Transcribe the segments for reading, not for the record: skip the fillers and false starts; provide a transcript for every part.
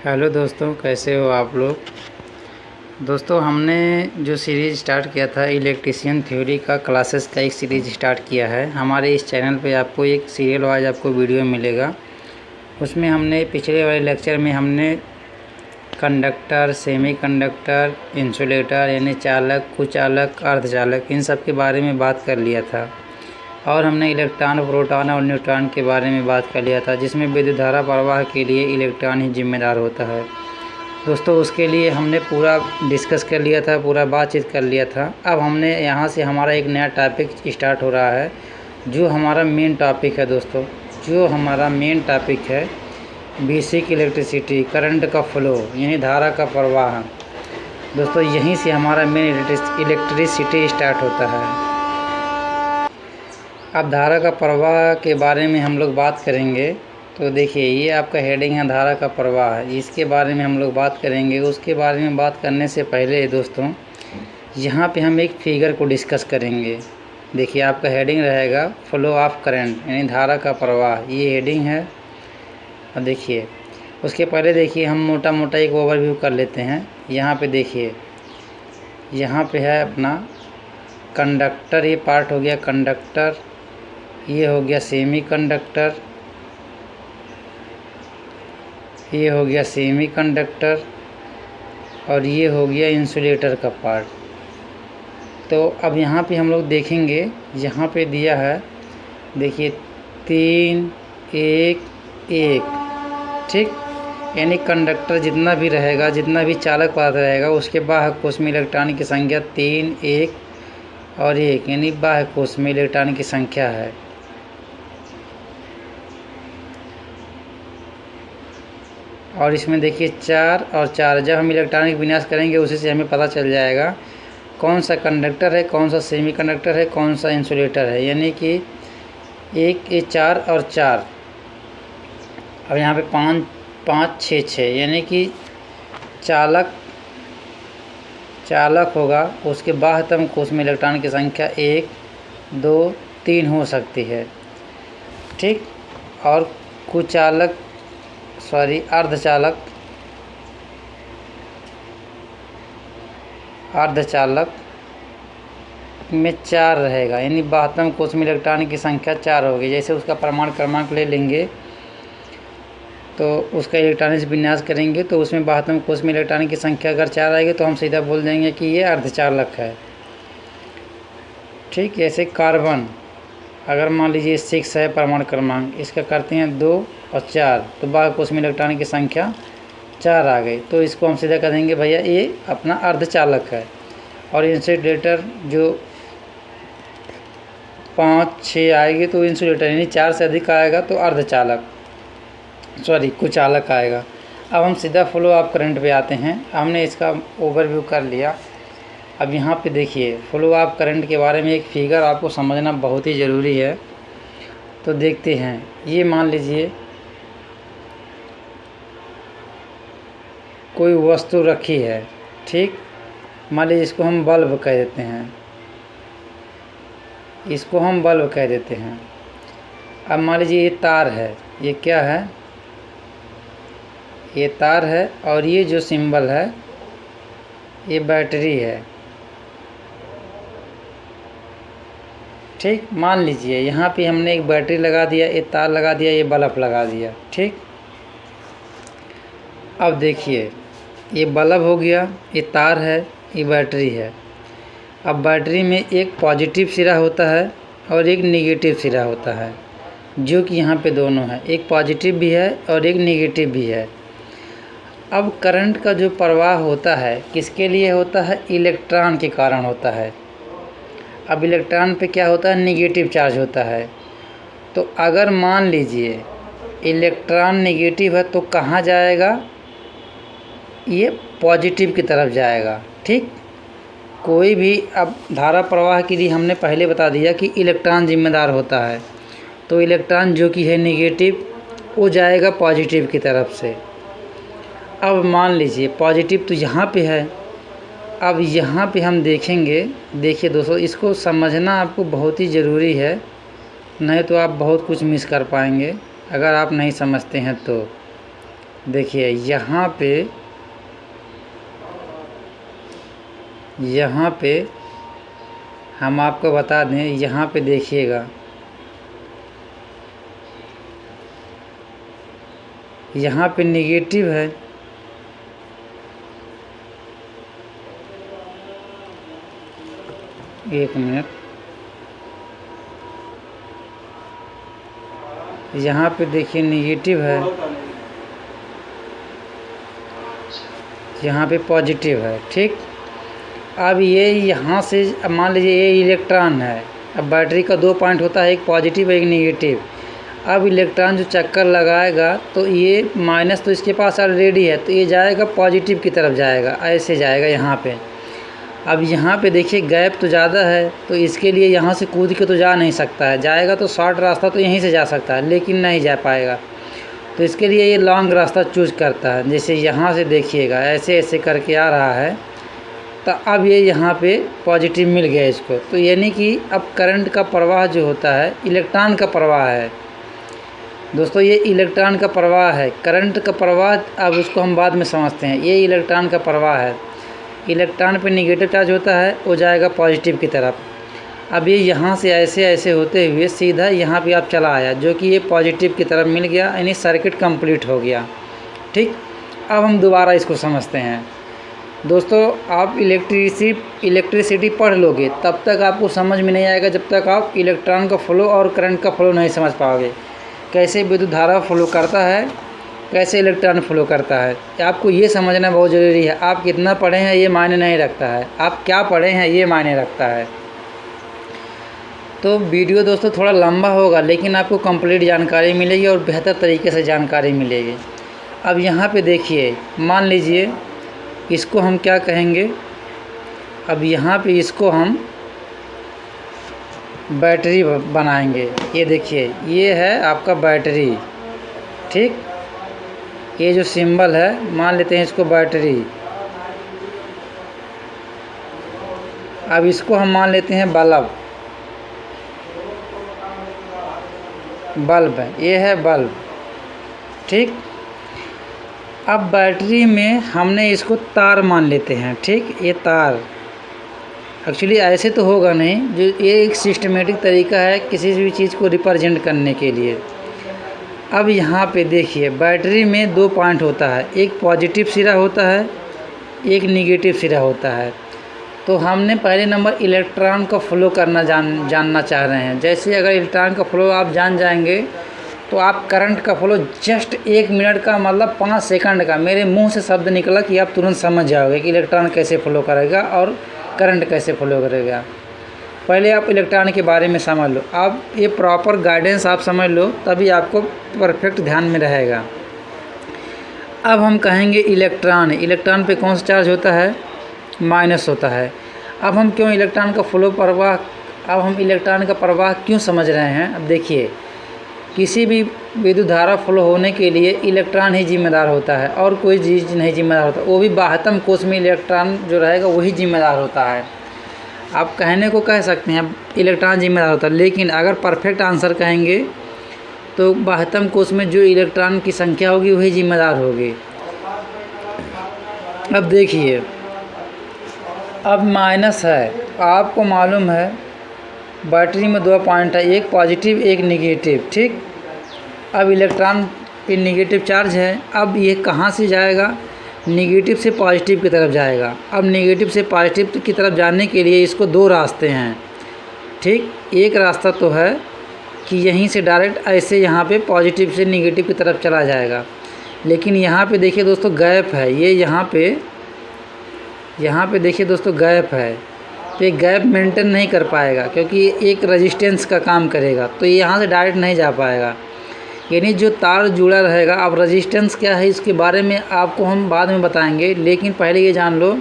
Hello दोस्तों, कैसे हो आप लोग। दोस्तों, हमने जो सीरीज़ स्टार्ट किया था इलेक्ट्रीशियन थ्योरी का क्लासेस का एक सीरीज़ स्टार्ट किया है। हमारे इस चैनल पे आपको एक सीरियल वाइज आपको वीडियो मिलेगा। उसमें हमने पिछले वाले लेक्चर में हमने कंडक्टर, सेमीकंडक्टर, इंसुलेटर यानी चालक, कुचालक, अर्धचालक इन सब के बारे में बात कर लिया था। और हमने इलेक्ट्रॉन, प्रोटॉन और न्यूट्रॉन के बारे में बात कर लिया था, जिसमें विद्युत धारा प्रवाह के लिए इलेक्ट्रॉन ही जिम्मेदार होता है। दोस्तों, उसके लिए हमने पूरा डिस्कस कर लिया था, पूरा बातचीत कर लिया था। अब हमने यहाँ से हमारा एक नया टॉपिक स्टार्ट हो रहा है, जो हमारा मेन टॉपिक है। दोस्तों, जो हमारा मेन टॉपिक है बेसिक इलेक्ट्रिसिटी, करंट का फ्लो यानी धारा का प्रवाह। दोस्तों, यहीं से हमारा मेन इलेक्ट्रिसिटी स्टार्ट होता है। अब धारा का प्रवाह के बारे में हम लोग बात करेंगे। तो देखिए, ये आपका हेडिंग है धारा का प्रवाह, इसके बारे में हम लोग बात करेंगे। उसके बारे में बात करने से पहले दोस्तों, यहाँ पे हम एक फिगर को डिस्कस करेंगे। देखिए, आपका हेडिंग रहेगा फ्लो ऑफ करंट यानी धारा का प्रवाह, ये हेडिंग है। और देखिए, उसके पहले देखिए हम मोटा मोटा एक ओवरव्यू कर लेते हैं। यहाँ पे देखिए, यहाँ पे है अपना कंडक्टर, ये पार्ट हो गया कंडक्टर, ये हो गया सेमी कंडक्टर, ये हो गया सेमी कंडक्टर, और ये हो गया इंसुलेटर का पार्ट। तो अब यहाँ पे हम लोग देखेंगे, यहाँ पे दिया है देखिए 3 1 1, ठीक। यानी कंडक्टर जितना भी रहेगा, जितना भी चालक पदार्थ रहेगा, उसके बाह्य कोश में इलेक्ट्रॉन की संख्या 3 1 और 1 यानी बाह्य कोश में इलेक्ट्रॉन की संख्या है। और इसमें देखिए 4 और 4, जब हम इलेक्ट्रॉनिक विन्यास करेंगे उसी से हमें पता चल जाएगा कौन सा कंडक्टर है, कौन सा सेमीकंडक्टर है, कौन सा इंसुलेटर है। यानी कि 1 ये 4 और 4, अब यहाँ पे 5 5 6 6 यानी कि चालक होगा, उसके बाह्यतम कोश में इलेक्ट्रॉन की संख्या 1 2 3 हो सकती है, ठीक। और कुचालक अर्धचालक में 4 रहेगा, यानी बाह्यतम कोश में इलेक्ट्रॉन की संख्या 4 होगी। जैसे उसका परमाणु क्रमांक ले लेंगे तो उसका इलेक्ट्रॉनिक विन्यास करेंगे तो उसमें बाह्यतम कोश में इलेक्ट्रॉन की संख्या अगर 4 आएगी तो हम सीधा बोल देंगे कि ये अर्धचालक है, ठीक। जैसे कार्बन, अगर मान लीजिए 6 है परमाणु क्रमांक, इसका करते हैं 2 और 4, तो बाह्य कोश में इलेक्ट्रॉन की संख्या 4 आ गई, तो इसको हम सीधा कह देंगे भैया ये अपना अर्धचालक है। और इंसुलेटर जो 5 6 आएगी तो इंसुलेटर, यानी 4 से अधिक आएगा तो कुचालक आएगा। अब हम सीधा फ्लो ऑफ करंट पे आते हैं। हमने इसका ओवरव्यू कर लिया। अब यहाँ पे देखिए, फ्लो ऑफ करंट के बारे में एक फिगर आपको समझना बहुत ही ज़रूरी है। तो देखते हैं, ये मान लीजिए कोई वस्तु रखी है, ठीक। मान लीजिए इसको हम बल्ब कह देते हैं, इसको हम बल्ब कह देते हैं। अब मान लीजिए ये तार है, ये क्या है, ये तार है, और ये जो सिंबल है ये बैटरी है, ठीक। मान लीजिए यहाँ पे हमने एक बैटरी लगा दिया, ये तार लगा दिया, ये बल्ब लगा दिया, ठीक। अब देखिए, ये बल्ब हो गया, ये तार है, ये बैटरी है। अब बैटरी में एक पॉजिटिव सिरा होता है और एक नेगेटिव सिरा होता है, जो कि यहाँ पे दोनों है, एक पॉजिटिव भी है और एक नेगेटिव भी है। अब करंट का जो प्रवाह होता है किसके लिए होता है, इलेक्ट्रॉन के कारण होता है। अब इलेक्ट्रॉन पे क्या होता है, नेगेटिव चार्ज होता है। तो अगर मान लीजिए इलेक्ट्रॉन नेगेटिव है तो कहाँ जाएगा, ये पॉजिटिव की तरफ जाएगा, ठीक। कोई भी, अब धारा प्रवाह के लिए हमने पहले बता दिया कि इलेक्ट्रॉन जिम्मेदार होता है, तो इलेक्ट्रॉन जो कि है नेगेटिव वो जाएगा पॉजिटिव की तरफ से। अब मान लीजिए पॉजिटिव तो यहाँ पे है, अब यहाँ पे हम देखेंगे। देखिए दोस्तों, इसको समझना आपको बहुत ही ज़रूरी है, नहीं तो आप बहुत कुछ मिस कर पाएंगे अगर आप नहीं समझते हैं तो। देखिए यहाँ पे हम आपको बता दें, यहाँ पे देखिएगा, यहाँ पे निगेटिव है, एक मिनट, यहाँ पे देखिए निगेटिव है, यहाँ पे पॉजिटिव है। ठीक, अब ये यहाँ से मान लीजिए ये इलेक्ट्रॉन है। अब बैटरी का 2 पॉइंट होता है, एक पॉजिटिव एक निगेटिव। अब इलेक्ट्रॉन जो चक्कर लगाएगा तो ये माइनस तो इसके पास ऑलरेडी है, तो ये जाएगा पॉजिटिव की तरफ जाएगा, ऐसे जाएगा यहाँ पे। अब यहाँ पे देखिए गैप तो ज़्यादा है, तो इसके लिए यहाँ से कूद के तो जा नहीं सकता है। जाएगा तो शॉर्ट रास्ता तो यहीं से जा सकता है, लेकिन नहीं जा पाएगा, तो इसके लिए ये लॉन्ग रास्ता चूज करता है। जैसे यहाँ से देखिएगा ऐसे ऐसे करके आ रहा है, तो अब ये यहाँ पे पॉजिटिव मिल गया इसको। तो यानी कि अब करंट का प्रवाह जो होता है, इलेक्ट्रॉन का प्रवाह है दोस्तों, ये इलेक्ट्रॉन का प्रवाह है। करंट का प्रवाह अब उसको हम बाद में समझते हैं। ये इलेक्ट्रॉन का प्रवाह है। इलेक्ट्रॉन पे निगेटिव चार्ज होता है, वो जाएगा पॉजिटिव की तरफ। अब ये यहाँ से ऐसे ऐसे होते हुए सीधा यहाँ पे आप चला आया, जो कि ये पॉजिटिव की तरफ मिल गया, यानी सर्किट कंप्लीट हो गया। ठीक, अब हम दोबारा इसको समझते हैं दोस्तों। आप इलेक्ट्रिसिटी पढ़ लोगे तब तक आपको समझ में नहीं आएगा, जब तक आप इलेक्ट्रॉन का फ्लो और करंट का फ्लो नहीं समझ पाओगे। कैसे विद्युत धारा फ्लो करता है, कैसे इलेक्ट्रॉन फ्लो करता है, आपको ये समझना बहुत ज़रूरी है। आप कितना पढ़े हैं ये मायने नहीं रखता है, आप क्या पढ़े हैं ये मायने रखता है। तो वीडियो दोस्तों थोड़ा लंबा होगा, लेकिन आपको कंप्लीट जानकारी मिलेगी और बेहतर तरीके से जानकारी मिलेगी। अब यहाँ पे देखिए, मान लीजिए इसको हम क्या कहेंगे, अब यहाँ पे इसको हम बैटरी बनाएंगे। ये देखिए ये है आपका बैटरी। ठीक, ये जो सिंबल है मान लेते हैं इसको बैटरी। अब इसको हम मान लेते हैं बल्ब है, ये है बल्ब। ठीक, अब बैटरी में हमने इसको तार मान लेते हैं। ठीक, ये तार एक्चुअली ऐसे तो होगा नहीं, जो ये एक सिस्टमेटिक तरीका है किसी भी चीज़ को रिप्रेजेंट करने के लिए। अब यहाँ पे देखिए बैटरी में 2 पॉइंट होता है, एक पॉजिटिव सिरा होता है, एक निगेटिव सिरा होता है। तो हमने पहले नंबर इलेक्ट्रॉन का फ्लो करना जानना चाह रहे हैं। जैसे अगर इलेक्ट्रॉन का फ्लो आप जान जाएंगे तो आप करंट का फ्लो जस्ट 1 मिनट का, मतलब 5 सेकंड का, मेरे मुंह से शब्द निकला कि आप तुरंत समझ जाओगे कि इलेक्ट्रॉन कैसे फ्लो करेगा और करंट कैसे फ्लो करेगा। पहले आप इलेक्ट्रॉन के बारे में समझ लो, आप ये प्रॉपर गाइडेंस आप समझ लो, तभी आपको परफेक्ट ध्यान में रहेगा। अब हम कहेंगे इलेक्ट्रॉन पे कौन सा चार्ज होता है, माइनस होता है। अब हम क्यों इलेक्ट्रॉन का फ्लो प्रवाह, अब हम इलेक्ट्रॉन का प्रवाह क्यों समझ रहे हैं। अब देखिए किसी भी विद्युत धारा फ्लो होने के लिए इलेक्ट्रॉन ही जिम्मेदार होता है और कोई चीज़ नहीं जिम्मेदार होता। वो भी बाह्यतम कोश में इलेक्ट्रॉन जो रहेगा वही जिम्मेदार होता है। आप कहने को कह सकते हैं इलेक्ट्रॉन जिम्मेदार होता है, लेकिन अगर परफेक्ट आंसर कहेंगे तो बाह्यतम कोश में जो इलेक्ट्रॉन की संख्या होगी वही जिम्मेदार होगी। अब देखिए, अब माइनस है, आपको मालूम है बैटरी में 2 पॉइंट है, एक पॉजिटिव एक निगेटिव। ठीक, अब इलेक्ट्रॉन पे निगेटिव चार्ज है। अब ये कहाँ से जाएगा, निगेटिव से पॉजिटिव की तरफ जाएगा। अब निगेटिव से पॉजिटिव की तरफ जाने के लिए इसको 2 रास्ते हैं। ठीक, एक रास्ता तो है कि यहीं से डायरेक्ट ऐसे यहाँ पे पॉजिटिव से निगेटिव की तरफ चला जाएगा, लेकिन यहाँ पे देखिए दोस्तों गैप है, ये यहाँ पे देखिए दोस्तों गैप है, तो ये गैप मेंटेन नहीं कर पाएगा क्योंकि ये एक रेजिस्टेंस का काम करेगा, तो ये यहाँ से डायरेक्ट नहीं जा पाएगा। यानी जो तार जुड़ा रहेगा। अब रेजिस्टेंस क्या है इसके बारे में आपको हम बाद में बताएंगे, लेकिन पहले ये जान लो,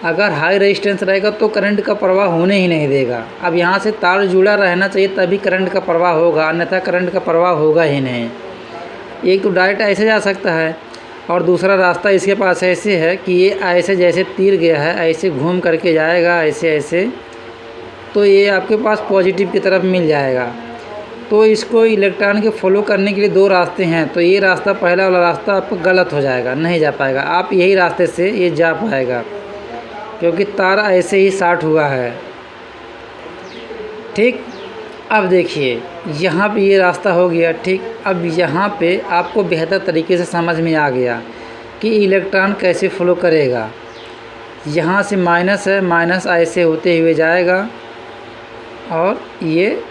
अगर हाई रेजिस्टेंस रहेगा तो करंट का प्रवाह होने ही नहीं देगा। अब यहाँ से तार जुड़ा रहना चाहिए तभी करंट का प्रवाह होगा, अन्यथा करंट का प्रवाह होगा ही नहीं। एक तो डायरेक्ट ऐसे जा सकता है और दूसरा रास्ता इसके पास ऐसे है कि ये ऐसे जैसे तीर गया है ऐसे घूम करके जाएगा ऐसे ऐसे, तो ये आपके पास पॉजिटिव की तरफ मिल जाएगा। तो इसको इलेक्ट्रॉन के फॉलो करने के लिए दो रास्ते हैं। तो ये रास्ता, पहला वाला रास्ता आपको गलत हो जाएगा, नहीं जा पाएगा। आप यही रास्ते से ये जा पाएगा, क्योंकि तार ऐसे ही शॉर्ट हुआ है। ठीक, अब देखिए यहाँ पे ये रास्ता हो गया। ठीक, अब यहाँ पे आपको बेहतर तरीके से समझ में आ गया कि इलेक्ट्रॉन कैसे फ्लो करेगा। यहाँ से माइनस है, माइनस ऐसे होते हुए जाएगा और ये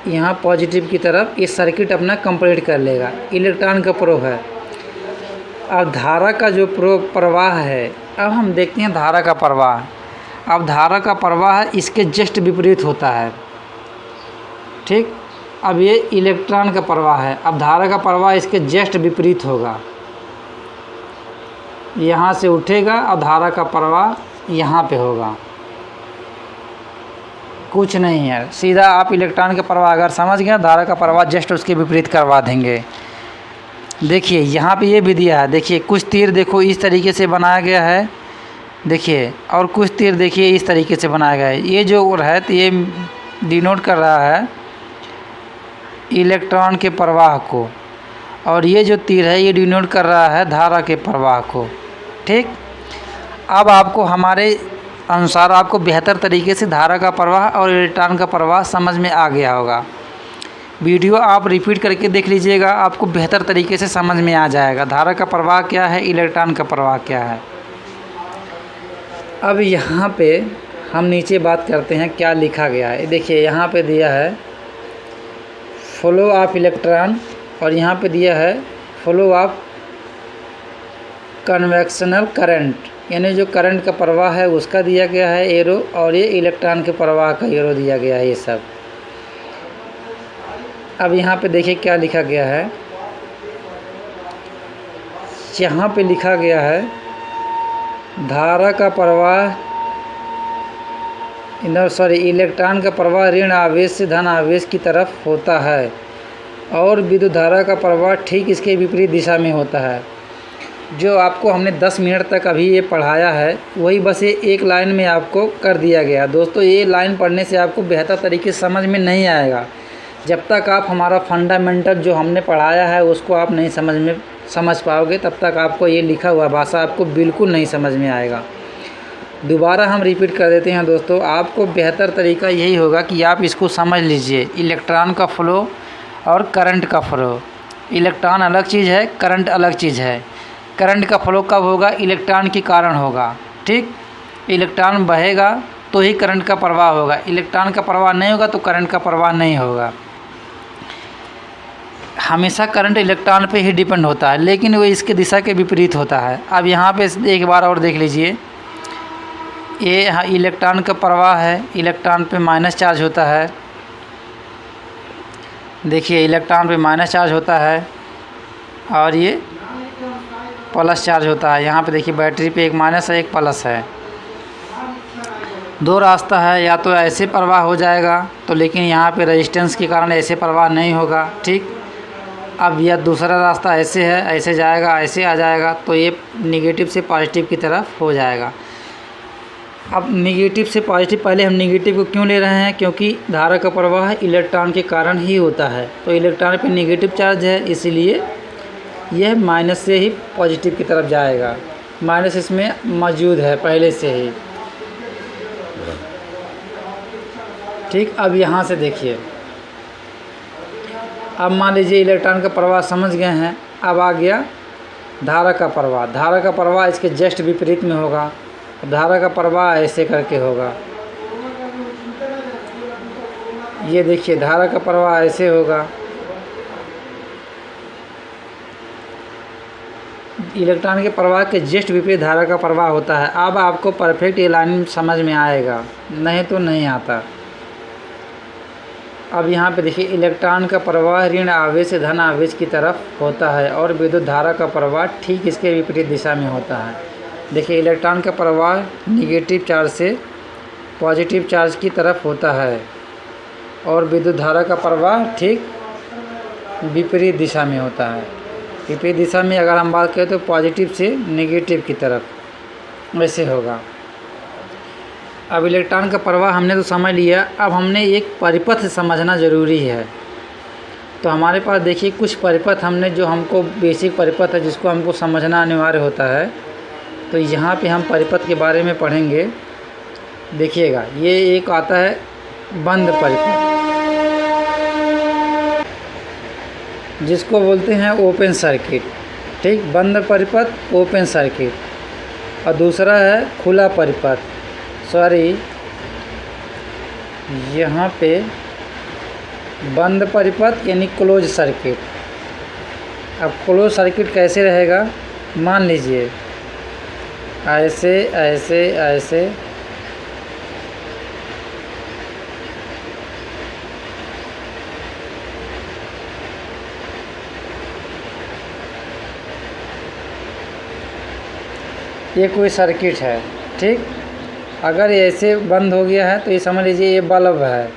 यहाँ पॉजिटिव की तरफ ये सर्किट अपना कंप्लीट कर लेगा। इलेक्ट्रॉन का प्रो है। अब धारा का जो प्रवाह है, अब हम देखते हैं धारा का प्रवाह। अब धारा का प्रवाह इसके जस्ट विपरीत होता है। ठीक, अब ये इलेक्ट्रॉन का प्रवाह है। अब धारा का प्रवाह इसके जस्ट विपरीत होगा, यहाँ से उठेगा और धारा का प्रवाह यहाँ पे होगा। कुछ नहीं है, सीधा आप इलेक्ट्रॉन का प्रवाह अगर समझ गए, धारा का प्रवाह जस्ट उसके विपरीत करवा देंगे। देखिए यहाँ पे ये भी दिया है। देखिए कुछ तीर देखो इस तरीके से बनाया गया है, देखिए, और कुछ तीर देखिए इस तरीके से बनाया गया है। ये जो है तो ये डिनोट कर रहा है इलेक्ट्रॉन के प्रवाह को, और ये जो तीर है ये डिनोट कर रहा है धारा के प्रवाह को। ठीक, अब आपको हमारे अनुसार आपको बेहतर तरीके से धारा का प्रवाह और इलेक्ट्रॉन का प्रवाह समझ में आ गया होगा। वीडियो आप रिपीट करके देख लीजिएगा, आपको बेहतर तरीके से समझ में आ जाएगा धारा का प्रवाह क्या है, इलेक्ट्रॉन का प्रवाह क्या है। अब यहाँ पे हम नीचे बात करते हैं क्या लिखा गया है। देखिए यहाँ पे दिया है फ्लो ऑफ इलेक्ट्रॉन, और यहाँ पे दिया है फ्लो ऑफ कन्वेक्शनल करंट, यानी जो करंट का प्रवाह है उसका दिया गया है एरो, और ये इलेक्ट्रॉन के प्रवाह का एरो दिया गया है। ये सब अब यहाँ पे देखिए क्या लिखा गया है। यहाँ पे लिखा गया है धारा का प्रवाह इलेक्ट्रॉन का प्रवाह ऋण आवेश से धन आवेश की तरफ होता है, और विद्युत धारा का प्रवाह ठीक इसके विपरीत दिशा में होता है। जो आपको हमने 10 मिनट तक अभी ये पढ़ाया है वही बस ये एक लाइन में आपको कर दिया गया। दोस्तों ये लाइन पढ़ने से आपको बेहतर तरीके से समझ में नहीं आएगा। जब तक आप हमारा फंडामेंटल जो हमने पढ़ाया है उसको आप नहीं समझ पाओगे, तब तक आपको ये लिखा हुआ भाषा आपको बिल्कुल नहीं समझ में आएगा। दोबारा हम रिपीट कर देते हैं दोस्तों, आपको बेहतर तरीका यही होगा कि आप इसको समझ लीजिए। इलेक्ट्रॉन का फ़्लो और करंट का फ़्लो, इलेक्ट्रॉन अलग चीज़ है, करंट अलग चीज़ है। करंट का फ्लो कब होगा? इलेक्ट्रॉन के कारण होगा। ठीक, इलेक्ट्रॉन बहेगा तो ही करंट का प्रवाह होगा, इलेक्ट्रॉन का प्रवाह नहीं होगा तो करंट का प्रवाह नहीं होगा। हमेशा करंट इलेक्ट्रॉन पे ही डिपेंड होता है, लेकिन वो इसके दिशा के विपरीत होता है। अब यहाँ पे एक बार और देख लीजिए, ये इलेक्ट्रॉन का प्रवाह है, इलेक्ट्रॉन पे माइनस चार्ज होता है। देखिए इलेक्ट्रॉन पे माइनस चार्ज होता है और ये प्लस चार्ज होता है। यहाँ पे देखिए बैटरी पे एक माइनस है एक प्लस है। दो रास्ता है, या तो ऐसे प्रवाह हो जाएगा तो, लेकिन यहाँ पे रेजिस्टेंस के कारण ऐसे प्रवाह नहीं होगा। ठीक, अब यह दूसरा रास्ता ऐसे है, ऐसे जाएगा ऐसे आ जाएगा, तो ये निगेटिव से पॉजिटिव की तरफ हो जाएगा। अब निगेटिव से पॉजिटिव, पहले हम निगेटिव को क्यों ले रहे हैं? क्योंकि धारा का प्रवाह इलेक्ट्रॉन के कारण ही होता है, तो इलेक्ट्रॉन पे निगेटिव चार्ज है, इसीलिए यह माइनस से ही पॉजिटिव की तरफ जाएगा। माइनस इसमें मौजूद है पहले से ही। ठीक, अब यहाँ से देखिए, अब मान लीजिए इलेक्ट्रॉन का प्रवाह समझ गए हैं। अब आ गया धारा का प्रवाह। धारा का प्रवाह इसके जस्ट विपरीत में होगा। धारा का प्रवाह ऐसे करके होगा, ये देखिए धारा का प्रवाह ऐसे होगा। इलेक्ट्रॉन के प्रवाह के जस्ट विपरीत धारा का प्रवाह होता है। अब आपको परफेक्ट ये लाइन समझ में आएगा, नहीं तो नहीं आता। अब यहाँ पे देखिए इलेक्ट्रॉन का प्रवाह ऋण आवेश से धन आवेश की तरफ होता है, और विद्युत धारा का प्रवाह ठीक इसके विपरीत दिशा में होता है। देखिए इलेक्ट्रॉन का प्रवाह निगेटिव चार्ज से पॉजिटिव चार्ज की तरफ होता है, और विद्युत धारा का प्रवाह ठीक विपरीत दिशा में होता है। विपरीत दिशा में अगर हम बात करें तो पॉजिटिव से नेगेटिव की तरफ वैसे होगा। अब इलेक्ट्रॉन का प्रवाह हमने तो समझ लिया, अब हमने एक परिपथ समझना ज़रूरी है। तो हमारे पास देखिए कुछ परिपथ हमने जो हमको बेसिक परिपथ है जिसको हमको समझना अनिवार्य होता है। तो यहाँ पे हम परिपथ के बारे में पढ़ेंगे। देखिएगा, ये एक आता है बंद परिपथ, जिसको बोलते हैं ओपन सर्किट। ठीक, बंद परिपथ ओपन सर्किट। और दूसरा है खुला परिपथ, सॉरी यहाँ पे बंद परिपथ यानी क्लोज सर्किट। अब क्लोज सर्किट कैसे रहेगा, मान लीजिए ऐसे ऐसे ऐसे ये कोई सर्किट है। ठीक, अगर ऐसे बंद हो गया है तो ये समझ लीजिए ये बल्ब है।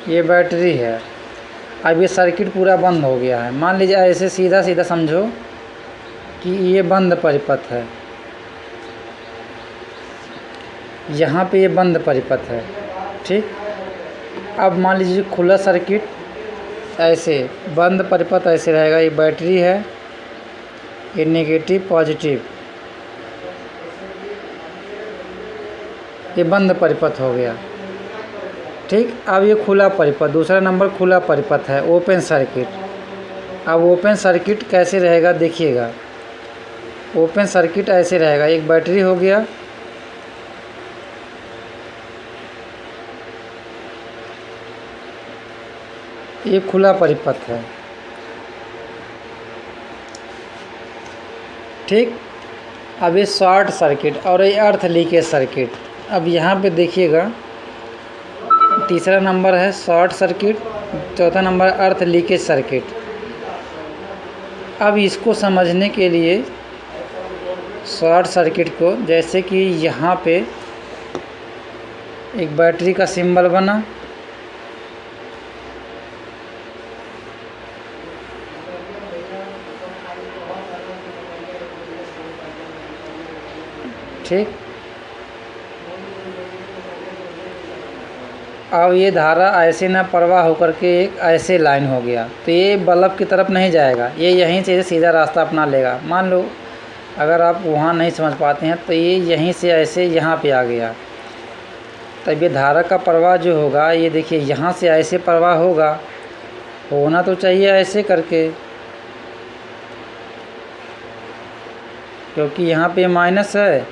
ये बैटरी है। अब ये सर्किट पूरा बंद हो गया है। मान लीजिए ऐसे सीधा सीधा समझो कि ये बंद परिपथ है, यहाँ पे ये बंद परिपथ है। ठीक, अब मान लीजिए खुला सर्किट, ऐसे बंद परिपथ ऐसे रहेगा। ये बैटरी है, ये नेगेटिव पॉजिटिव, ये बंद परिपथ हो गया। ठीक, अब ये खुला परिपथ, दूसरा नंबर खुला परिपथ है, ओपन सर्किट। अब ओपन सर्किट कैसे रहेगा देखिएगा, ओपन सर्किट ऐसे रहेगा। एक बैटरी हो गया, ये खुला परिपथ है। ठीक, अब ये शॉर्ट सर्किट और ये अर्थ लीकेज सर्किट। अब यहाँ पे देखिएगा, तीसरा नंबर है शॉर्ट सर्किट, चौथा नंबर अर्थ लीकेज सर्किट। अब इसको समझने के लिए शॉर्ट सर्किट को, जैसे कि यहाँ पे एक बैटरी का सिंबल बना, ठीक। अब ये धारा ऐसे ना प्रवाह होकर के एक ऐसे लाइन हो गया, तो ये बल्ब की तरफ नहीं जाएगा, ये यहीं से सीधा रास्ता अपना लेगा। मान लो अगर आप वहाँ नहीं समझ पाते हैं तो ये यहीं से ऐसे यहाँ पे आ गया, तब ये धारा का प्रवाह जो होगा, ये देखिए यहाँ से ऐसे प्रवाह होगा, होना तो चाहिए ऐसे करके, क्योंकि यहाँ पे माइनस है,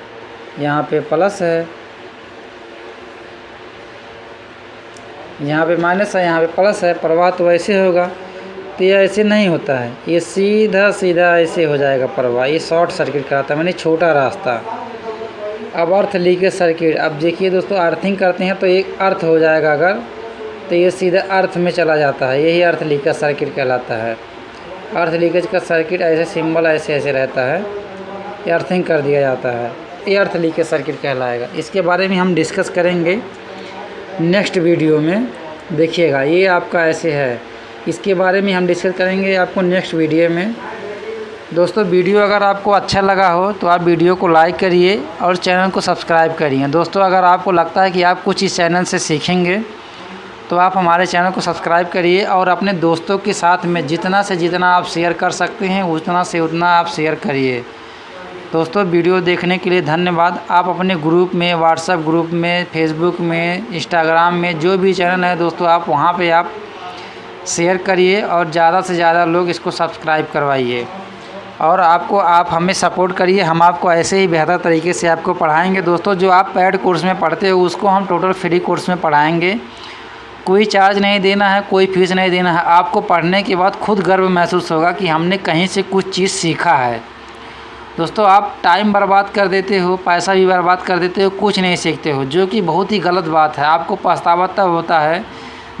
यहाँ पे प्लस है, यहाँ पे माइनस है, यहाँ पे प्लस है, प्रवाह तो ऐसे होगा। तो ये ऐसे नहीं होता है, ये सीधा सीधा ऐसे हो जाएगा प्रवाह। ये शॉर्ट सर्किट कराता है, मैंने छोटा रास्ता। अब अर्थ लीकेज सर्किट, अब देखिए दोस्तों, अर्थिंग करते हैं तो एक अर्थ हो जाएगा अगर, तो ये सीधा अर्थ में चला जाता है, यही अर्थ लीकेज सर्किट कहलाता है। अर्थ लीकेज का सर्किट ऐसे सिंबल ऐसे ऐसे रहता है, ये अर्थिंग कर दिया जाता है, ये अर्थ लीकेज सर्किट कहलाएगा। इसके बारे में हम डिस्कस करेंगे नेक्स्ट वीडियो में। देखिएगा, ये आपका ऐसे है, इसके बारे में हम डिस्कस करेंगे आपको नेक्स्ट वीडियो में। दोस्तों, वीडियो अगर आपको अच्छा लगा हो तो आप वीडियो को लाइक करिए और चैनल को सब्सक्राइब करिए। दोस्तों, अगर आपको लगता है कि आप कुछ इस चैनल से सीखेंगे तो आप हमारे चैनल को सब्सक्राइब करिए और अपने दोस्तों के साथ में जितना से जितना आप शेयर कर सकते हैं उतना से उतना आप शेयर करिए। दोस्तों, वीडियो देखने के लिए धन्यवाद। आप अपने ग्रुप में, व्हाट्सएप ग्रुप में, फेसबुक में, इंस्टाग्राम में, जो भी चैनल है दोस्तों, आप वहाँ पे आप शेयर करिए और ज़्यादा से ज़्यादा लोग इसको सब्सक्राइब करवाइए। और आप हमें सपोर्ट करिए, हम आपको ऐसे ही बेहतर तरीके से आपको पढ़ाएंगे। दोस्तों, जो आप पेड कोर्स में पढ़ते हो उसको हम टोटल फ्री कोर्स में पढ़ाएंगे। कोई चार्ज नहीं देना है, कोई फीस नहीं देना है। आपको पढ़ने के बाद खुद गर्व महसूस होगा कि हमने कहीं से कुछ चीज़ सीखा है। दोस्तों, आप टाइम बर्बाद कर देते हो, पैसा भी बर्बाद कर देते हो, कुछ नहीं सीखते हो, जो कि बहुत ही गलत बात है। आपको पछतावा तब होता है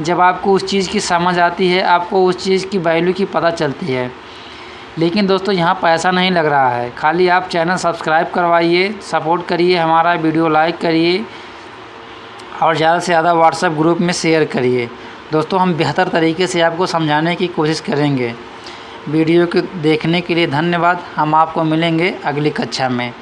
जब आपको उस चीज़ की समझ आती है, आपको उस चीज़ की वैल्यू की पता चलती है। लेकिन दोस्तों, यहाँ पैसा नहीं लग रहा है, खाली आप चैनल सब्सक्राइब करवाइए, सपोर्ट करिए, हमारा वीडियो लाइक करिए और ज़्यादा से ज़्यादा व्हाट्सएप ग्रुप में शेयर करिए। दोस्तों, हम बेहतर तरीके से आपको समझाने की कोशिश करेंगे। वीडियो को देखने के लिए धन्यवाद। हम आपको मिलेंगे अगली कक्षा में।